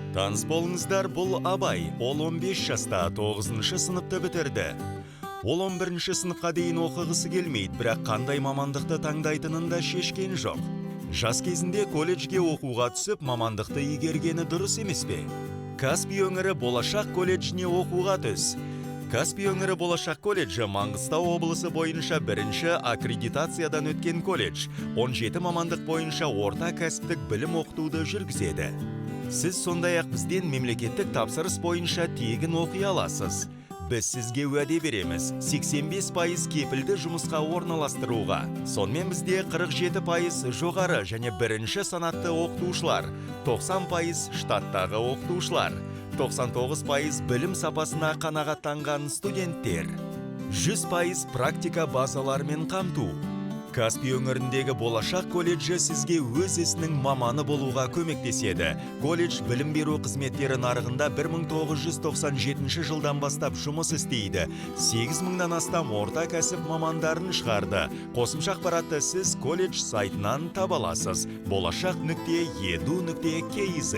Таныс болыңыздар, бұл Абай. Ол 15 жаста 9-шы сыныпты бітірді. Ол 11-ші сыныпқа дейін оқығысы келмейді, бірақ қандай мамандықты таңдайтынын да шешкен жоқ. Жас кезінде колледжге оқуға түсіп, мамандықты игергені дұрыс емес пе? Каспий өңірі болашақ колледжіне оқуға түс. Каспий өңірі болашақ колледжі Маңғыстау облысы бойынша бірінші аккредитациядан өткен колледж. 17 мамандық бойынша орта кәсіптік білім оқытуды жүргізеді. Сіз сондай-ақ бізден мемлекеттік тапсырыс бойынша тегін оқи аласыз. Біз сізге уәде береміз 85% кепілді жұмысқа орналастыруға. Сонымен бізде 47% жоғары және бірінші санатты оқытушылар, 90% штаттағы оқытушылар, 99% білім сапасына қанағаттанған студенттер, 100% практика базаларымен қамту. Каспий өңіріндегі болашақ колледжі сізге өз ісінің маманы болуға көмектеседі. Колледж білім беру қызметтері нарығында 1997 жылдан бастап жұмыс істейді. 8000-нан астам орта кәсіп мамандарын шығарды. Қосымша ақпаратты сіз колледж сайтынан таба аласыз. болашақ.edu.kz